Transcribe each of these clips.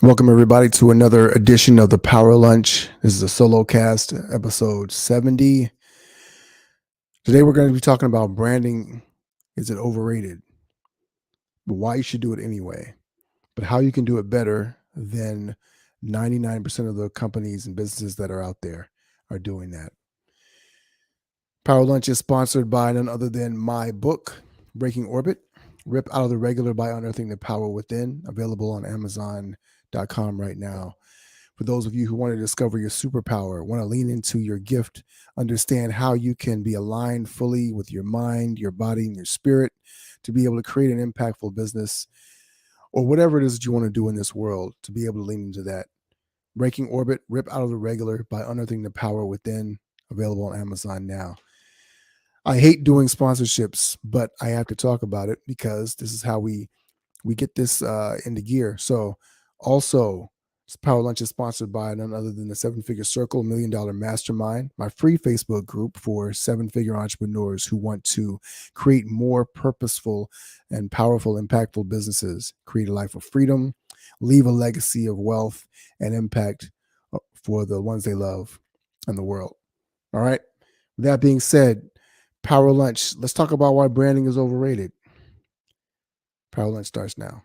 Welcome, everybody, to another edition of the Power Lunch. This is a Solocast, episode 70. Today, we're going to be talking about branding. Is it overrated? But why you should do it anyway, but how you can do it better than 99% of the companies and businesses that are out there are doing that. Power Lunch is sponsored by none other than my book, Breaking Orbit, Rip Out of the Regular by Unearthing the Power Within, available on Amazon.com right now. For those of you who want to discover your superpower, want to lean into your gift, understand how you can be aligned fully with your mind, your body, and your spirit to be able to create an impactful business or whatever it is that you want to do in this world, to be able to lean into that. Breaking Orbit, Rip Out of the Regular by Unearthing the Power Within, available on Amazon now. I hate doing sponsorships, but I have to talk about it because this is how we get this into gear. So also, Power Lunch is sponsored by none other than the Seven Figure Circle $1 Million Mastermind, my free Facebook group for seven-figure entrepreneurs who want to create more purposeful and powerful, impactful businesses, create a life of freedom, leave a legacy of wealth and impact for the ones they love and the world. All right. With that being said, Power Lunch, let's talk about why branding is overrated. Power Lunch starts now.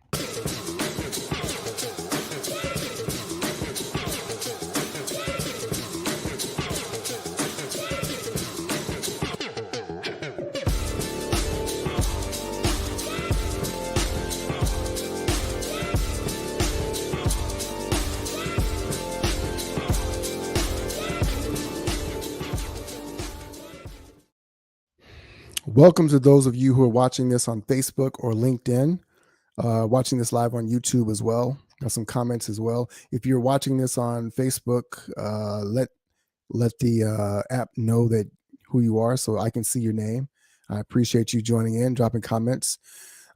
Welcome to those of you who are watching this on Facebook or LinkedIn, watching this live on YouTube as well. Got some comments as well. If you're watching this on Facebook, let the app know that who you are so I can see your name. I appreciate you joining in, dropping comments.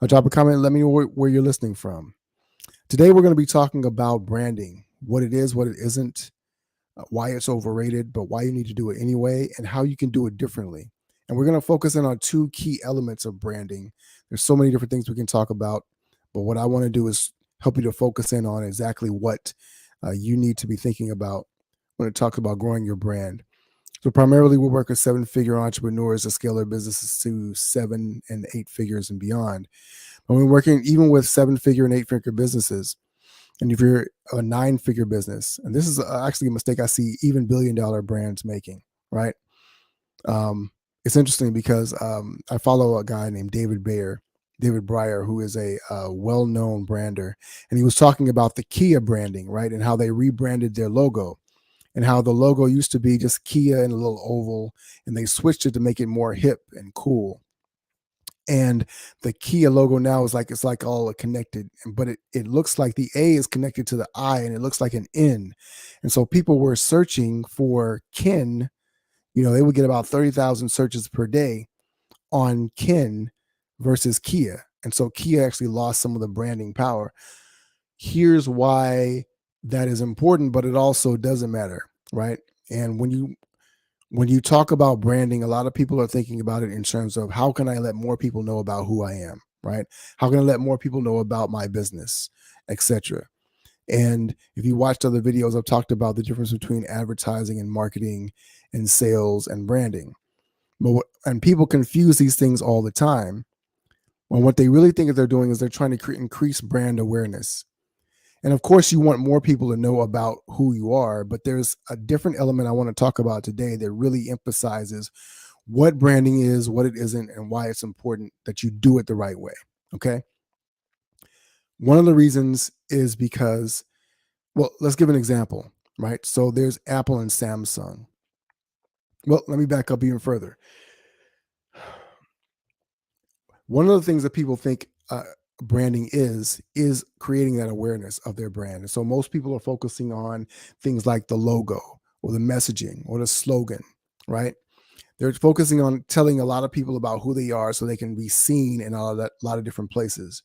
Drop a comment and let me know where you're listening from. Today, we're going to be talking about branding, what it is, what it isn't, why it's overrated, but why you need to do it anyway, and how you can do it differently. And we're going to focus in on two key elements of branding. There's so many different things we can talk about, but what I want to do is help you to focus in on exactly what you need to be thinking about when it talks about growing your brand. So primarily, we work with seven-figure entrepreneurs to scale their businesses to 7 and 8 figures and beyond. But we're working even with 7-figure and 8-figure businesses. And if you're a 9-figure business, and this is actually a mistake I see even billion-dollar brands making, right? It's interesting because I follow a guy named David Breyer, who is a well-known brander, and he was talking about the Kia branding, right, and how they rebranded their logo, and how the logo used to be just Kia in a little oval, and they switched it to make it more hip and cool. And the Kia logo now is like, it's like all connected, but it looks like the A is connected to the I, and it looks like an N. And so people were searching for Ken. They would get about 30,000 searches per day on Ken versus Kia. And so Kia actually lost some of the branding power. Here's why that is important, but it also doesn't matter, right? And when you talk about branding, a lot of people are thinking about it in terms of how can I let more people know about who I am, right? How can I let more people know about my business, etc. And if you watched other videos, I've talked about the difference between advertising and marketing and sales and branding. And people confuse these things all the time. When what they really think that they're doing is they're trying to increase brand awareness. And of course, you want more people to know about who you are, but there's a different element I want to talk about today that really emphasizes what branding is, what it isn't, and why it's important that you do it the right way. Okay. One of the reasons is because, well, let's give an example, right? So there's Apple and Samsung. Well, let me back up even further. One of the things that people think branding is creating that awareness of their brand. And so most people are focusing on things like the logo or the messaging or the slogan, right? They're focusing on telling a lot of people about who they are so they can be seen in a lot of different places.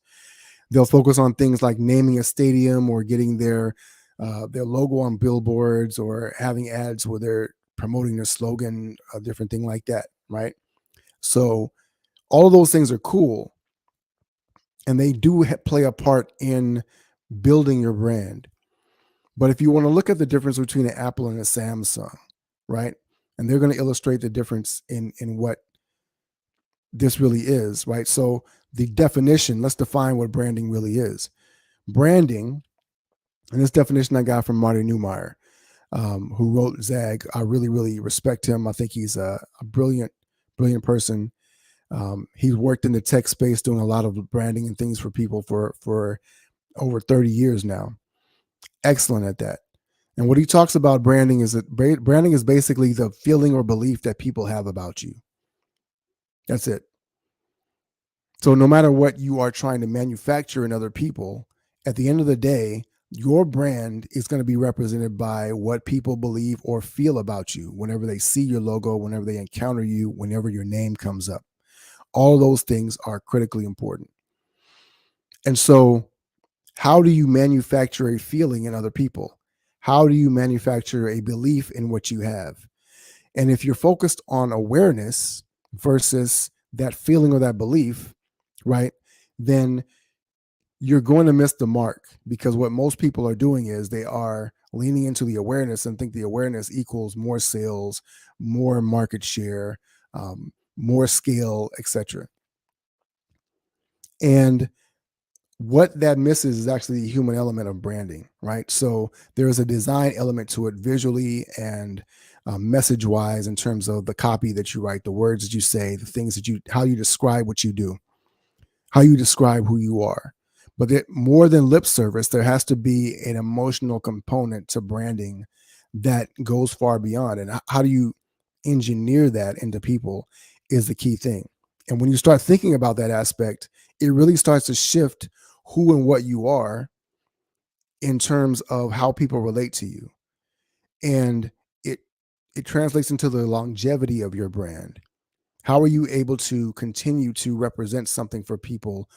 They'll focus on things like naming a stadium or getting their logo on billboards or having ads where they're promoting their slogan, a different thing like that, right? So all of those things are cool, and they do play a part in building your brand. But if you want to look at the difference between an Apple and a Samsung, right? And they're going to illustrate the difference in what this really is, right? So the definition, let's define what branding really is. Branding, and this definition I got from Marty Neumeyer, who wrote Zag. I really, really respect him. I think he's a brilliant, brilliant person. He's worked in the tech space doing a lot of branding and things for people for over 30 years now. Excellent at that. And what he talks about branding is that branding is basically the feeling or belief that people have about you. That's it. So no matter what you are trying to manufacture in other people, at the end of the day, your brand is going to be represented by what people believe or feel about you whenever they see your logo, whenever they encounter you, whenever your name comes up. All those things are critically important. And so, how do you manufacture a feeling in other people? How do you manufacture a belief in what you have? And if you're focused on awareness versus that feeling or that belief, right, then you're going to miss the mark, because what most people are doing is they are leaning into the awareness and think the awareness equals more sales, more market share, more scale, etc. And what that misses is actually the human element of branding, right? So there is a design element to it visually and message wise, in terms of the copy that you write, the words that you say, the things that how you describe what you do, how you describe who you are. But more than lip service, there has to be an emotional component to branding that goes far beyond. And how do you engineer that into people is the key thing. And when you start thinking about that aspect, it really starts to shift who and what you are in terms of how people relate to you. And it it translates into the longevity of your brand. How are you able to continue to represent something for people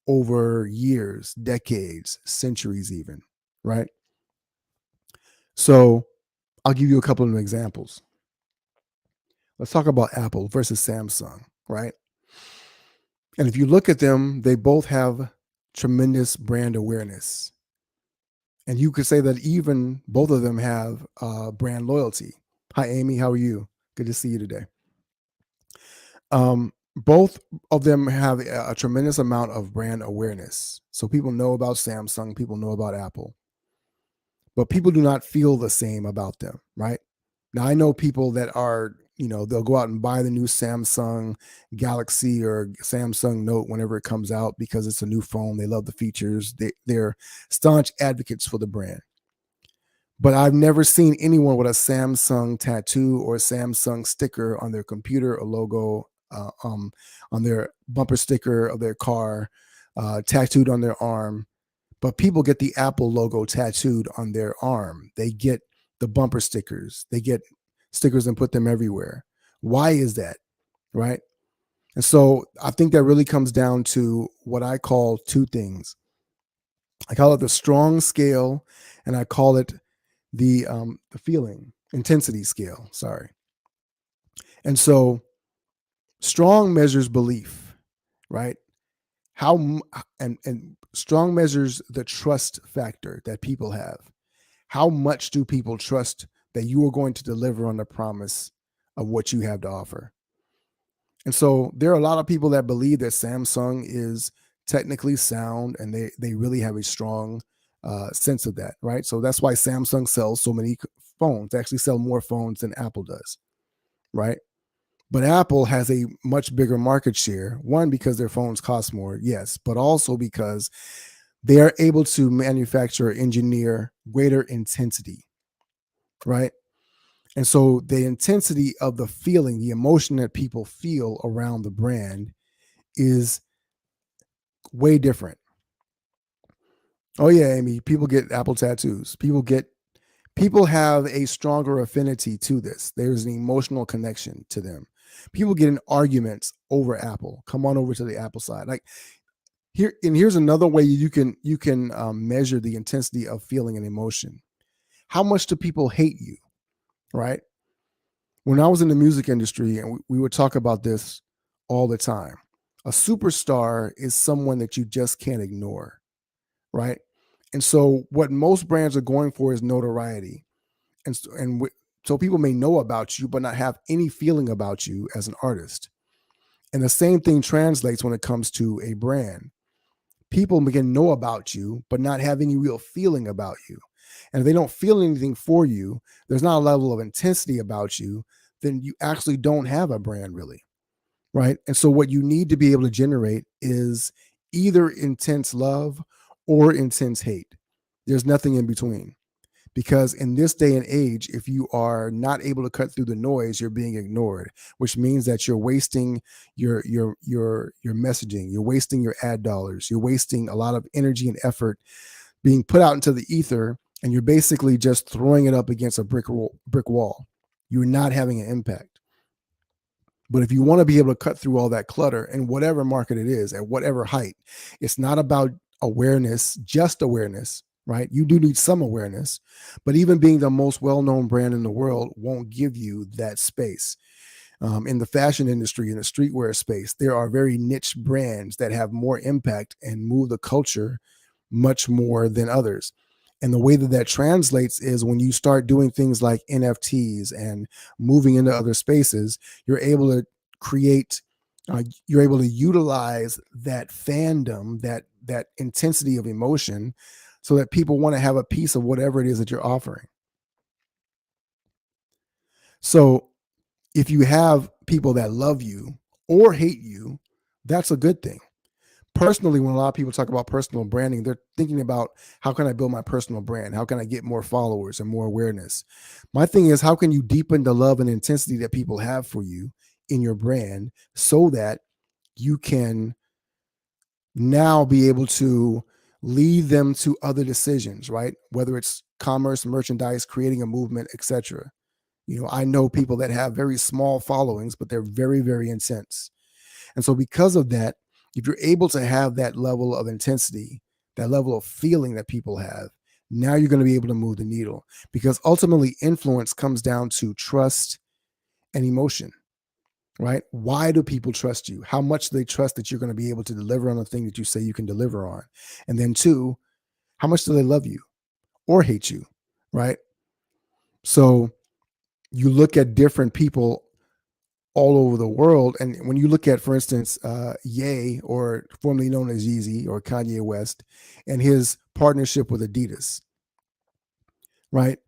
over years, decades, centuries, even, right? So I'll give you a couple of examples. Let's talk about Apple versus Samsung, right? And if you look at them, they both have tremendous brand awareness. And you could say that even both of them have brand loyalty. Hi, Amy. How are you? Good to see you today. Both of them have a tremendous amount of brand awareness. So people know about Samsung, people know about Apple, but people do not feel the same about them, right? Now, I know people that are, they'll go out and buy the new Samsung Galaxy or Samsung Note whenever it comes out because it's a new phone. They love the features. They're staunch advocates for the brand. But I've never seen anyone with a Samsung tattoo or a Samsung sticker on their computer, a logo on their bumper sticker of their car, tattooed on their arm. But people get the Apple logo tattooed on their arm. They get the bumper stickers. They get stickers and put them everywhere. Why is that? Right. And so I think that really comes down to what I call two things. I call it the strong scale, and I call it the feeling intensity scale. Sorry. And so strong measures belief, right? And strong measures the trust factor that people have. How much do people trust that you are going to deliver on the promise of what you have to offer? And so there are a lot of people that believe that Samsung is technically sound, and they really have a strong sense of that, right? So that's why Samsung sells so many phones. They actually sell more phones than Apple does, right? But Apple has a much bigger market share, one, because their phones cost more, yes, but also because they are able to manufacture, engineer greater intensity, right? And so the intensity of the feeling, the emotion that people feel around the brand is way different. Oh yeah, Amy, people get Apple tattoos. People have a stronger affinity to this. There's an emotional connection to them. People get in arguments over Apple. Come on over to the Apple side. Like here's another way you can measure the intensity of feeling and emotion. How much do people hate you, right? When I was in the music industry, and we would talk about this all the time, a superstar is someone that you just can't ignore, right? And so what most brands are going for is notoriety. So people may know about you, but not have any feeling about you as an artist. And the same thing translates when it comes to a brand. People can know about you, but not have any real feeling about you. And if they don't feel anything for you, there's not a level of intensity about you, then you actually don't have a brand really. Right. And so what you need to be able to generate is either intense love or intense hate. There's nothing in between. Because in this day and age, if you are not able to cut through the noise, you're being ignored, which means that you're wasting your messaging, you're wasting your ad dollars, you're wasting a lot of energy and effort being put out into the ether, and you're basically just throwing it up against a brick wall. You're not having an impact. But if you want to be able to cut through all that clutter in whatever market it is, at whatever height, it's not about awareness, just awareness, right? You do need some awareness, but even being the most well-known brand in the world won't give you that space. In the fashion industry, in the streetwear space, there are very niche brands that have more impact and move the culture much more than others. And the way that that translates is when you start doing things like NFTs and moving into other spaces, you're able to create, you're able to utilize that fandom, that intensity of emotion, so that people want to have a piece of whatever it is that you're offering. So if you have people that love you or hate you, that's a good thing. Personally, when a lot of people talk about personal branding, they're thinking about how can I build my personal brand? How can I get more followers and more awareness? My thing is, how can you deepen the love and intensity that people have for you in your brand so that you can now be able to lead them to other decisions, right? Whether it's commerce, merchandise, creating a movement, etc. I know people that have very small followings, but they're very, very intense. And so because of that, if you're able to have that level of intensity, that level of feeling that people have, now you're going to be able to move the needle, because ultimately influence comes down to trust and emotion, right? Why do people trust you? How much do they trust that you're going to be able to deliver on the thing that you say you can deliver on? And then two, how much do they love you or hate you, right? So you look at different people all over the world. And when you look at, for instance, Ye, or formerly known as Yeezy, or Kanye West, and his partnership with Adidas, right?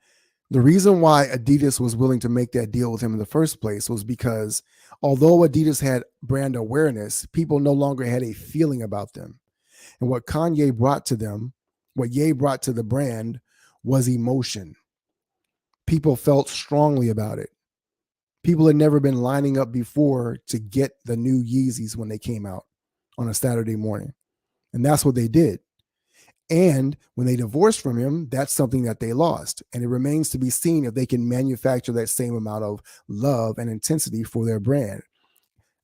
The reason why Adidas was willing to make that deal with him in the first place was because although Adidas had brand awareness, people no longer had a feeling about them. And what Kanye brought to them, what Ye brought to the brand, was emotion. People felt strongly about it. People had never been lining up before to get the new Yeezys when they came out on a Saturday morning. And that's what they did. And when they divorced from him, that's something that they lost. And it remains to be seen if they can manufacture that same amount of love and intensity for their brand.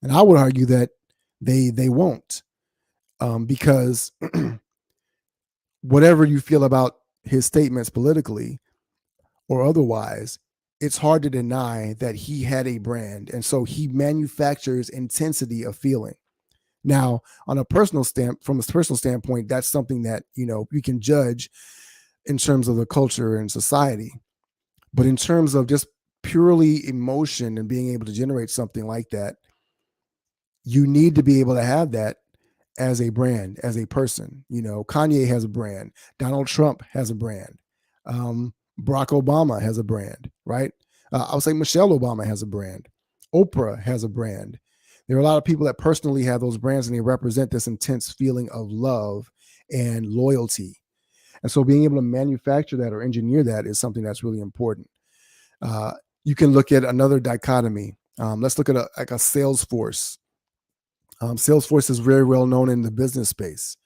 And I would argue that they won't, because whatever you feel about his statements politically or otherwise, it's hard to deny that he had a brand. And so he manufactures intensity of feeling. Now, from a personal standpoint, that's something that, we can judge in terms of the culture and society. But in terms of just purely emotion and being able to generate something like that, you need to be able to have that as a brand, as a person. Kanye has a brand. Donald Trump has a brand. Barack Obama has a brand, right? I would say Michelle Obama has a brand. Oprah has a brand. There are a lot of people that personally have those brands, and they represent this intense feeling of love and loyalty. And so being able to manufacture that or engineer that is something that's really important. You can look at another dichotomy. Let's look at a Salesforce. Salesforce is very well known in the business space,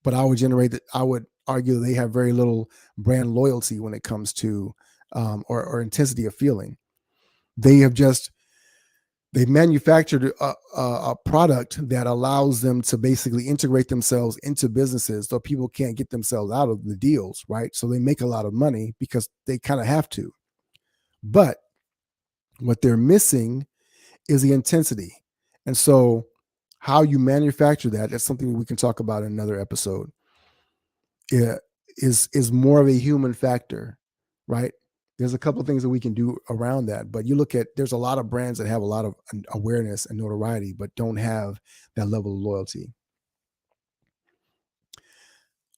but I would argue that they have very little brand loyalty when it comes to or intensity of feeling. They've manufactured a product that allows them to basically integrate themselves into businesses so people can't get themselves out of the deals, right? So they make a lot of money because they kind of have to. But what they're missing is the intensity. And so how you manufacture that's something we can talk about in another episode. Yeah. is more of a human factor, right? There's a couple of things that we can do around that, but you look at, there's a lot of brands that have a lot of awareness and notoriety, but don't have that level of loyalty.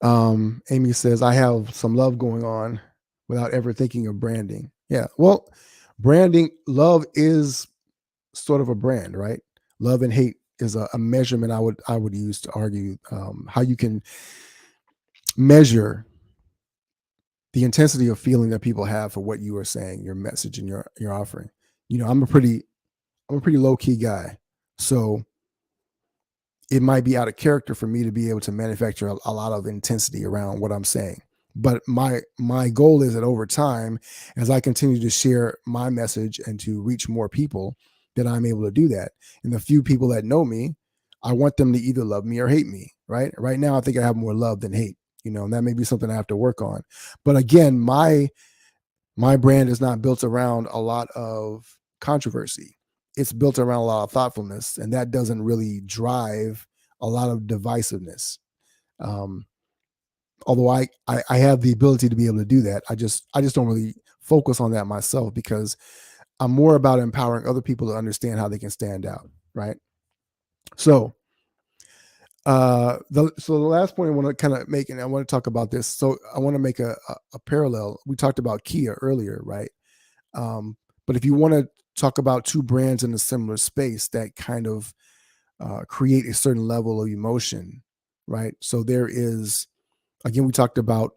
Amy says, I have some love going on without ever thinking of branding. Yeah, well, branding, love is sort of a brand, right? Love and hate is a measurement I would use to argue how you can measure the intensity of feeling that people have for what you are saying, your message, and your offering. I'm a pretty low key guy, so it might be out of character for me to be able to manufacture a lot of intensity around what I'm saying. But my goal is that over time, as I continue to share my message and to reach more people, that I'm able to do that. And the few people that know me, I want them to either love me or hate me. Right now, I think I have more love than hate. And that may be something I have to work on. But again, my brand is not built around a lot of controversy. It's built around a lot of thoughtfulness, and that doesn't really drive a lot of divisiveness. Um, Although I have the ability to be able to do that, I just don't really focus on that myself, because I'm more about empowering other people to understand how they can stand out, right? So the last point I want to kind of make, and I want to talk about this. So I want to make a parallel. We talked about Kia earlier, right? But if you want to talk about two brands in a similar space that kind of create a certain level of emotion, right? So there is, again, we talked about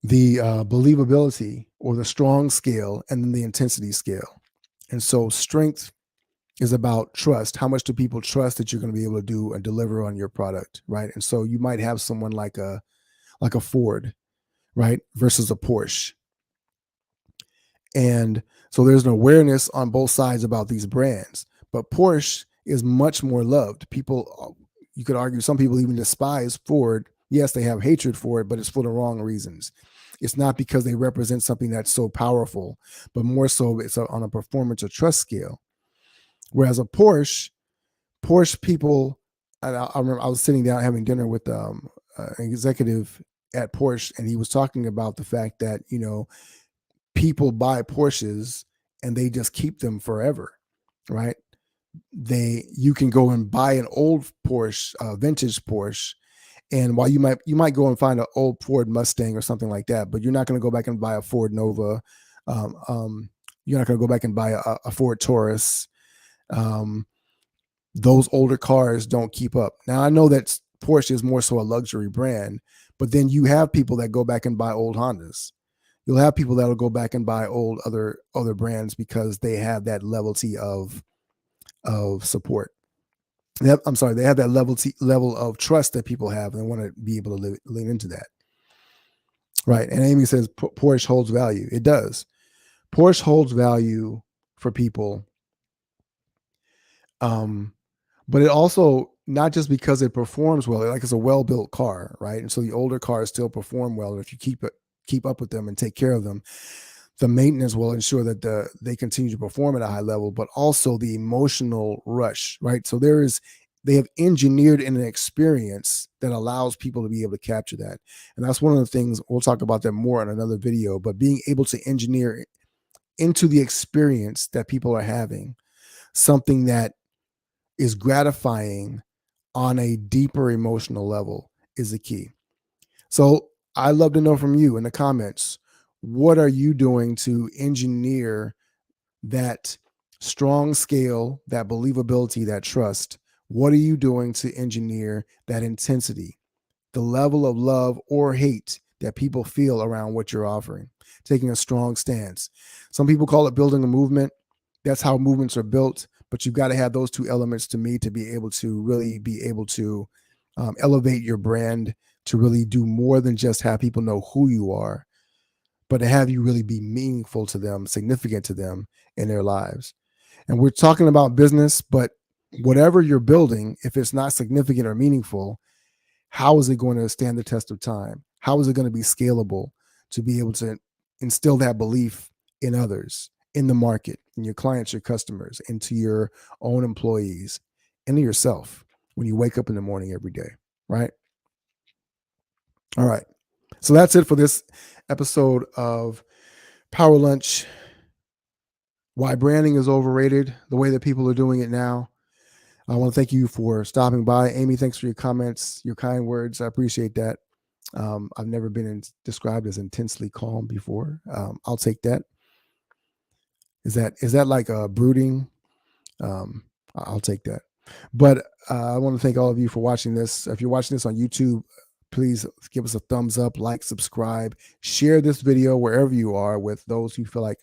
the believability or the strong scale, and then the intensity scale. And so strength is about trust. How much do people trust that you're going to be able to do and deliver on your product, right? And so you might have someone like a Ford, right, versus a Porsche. And so there's an awareness on both sides about these brands. But Porsche is much more loved. People, you could argue, some people even despise Ford. Yes, they have hatred for it, but it's for the wrong reasons. It's not because they represent something that's so powerful, but more so it's on a performance or trust scale. Whereas a Porsche people, and I remember I was sitting down having dinner with an executive at Porsche, and he was talking about the fact that, people buy Porsches and they just keep them forever, right? You can go and buy an old Porsche, vintage Porsche, and while you might go and find an old Ford Mustang or something like that, but you're not going to go back and buy a Ford Nova. You're not going to go back and buy a Ford Taurus. Those older cars don't keep up. Now I know that Porsche is more so a luxury brand, but then you have people that go back and buy old Hondas. You'll have people that'll go back and buy old other brands because they have that levelty of support. I'm sorry, they have that level of trust that people have, and they want to be able to lean into that, right? And Amy says Porsche holds value. It does. Porsche holds value for people, but it also, not just because it performs well, like it's a well-built car, right? And so the older cars still perform well. If you keep up with them and take care of them, the maintenance will ensure that they continue to perform at a high level, but also the emotional rush, right? So they have engineered in an experience that allows people to be able to capture that. And that's one of the things, we'll talk about that more in another video, but being able to engineer into the experience that people are having something that is gratifying on a deeper emotional level is the key. So I'd love to know from you in the comments, what are you doing to engineer that strong scale, that believability, that trust? What are you doing to engineer that intensity, the level of love or hate that people feel around what you're offering? Taking a strong stance. Some people call it building a movement. That's how movements are built. But you've got to have those two elements, to me, to be able to really be able to elevate your brand, to really do more than just have people know who you are, but to have you really be meaningful to them, significant to them in their lives. And we're talking about business, but whatever you're building, if it's not significant or meaningful, how is it going to stand the test of time? How is it going to be scalable to be able to instill that belief in others, in the market, in your clients, your customers, into your own employees, into yourself when you wake up in the morning every day, right? All right. So that's it for this episode of Power Lunch. Why branding is overrated, the way that people are doing it now. I want to thank you for stopping by. Amy, thanks for your comments, your kind words. I appreciate that. I've never been described as intensely calm before. I'll take that. Is that like a brooding? I'll take that. But I want to thank all of you for watching this. If you're watching this on YouTube, please give us a thumbs up, like, subscribe, share this video wherever you are with those who feel like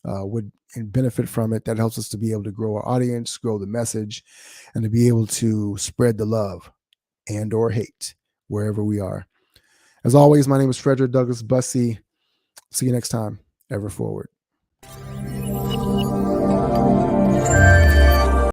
would benefit from it. That helps us to be able to grow our audience, grow the message, and to be able to spread the love and or hate wherever we are. As always, my name is Frederick Douglass Bussey. See you next time. Ever forward.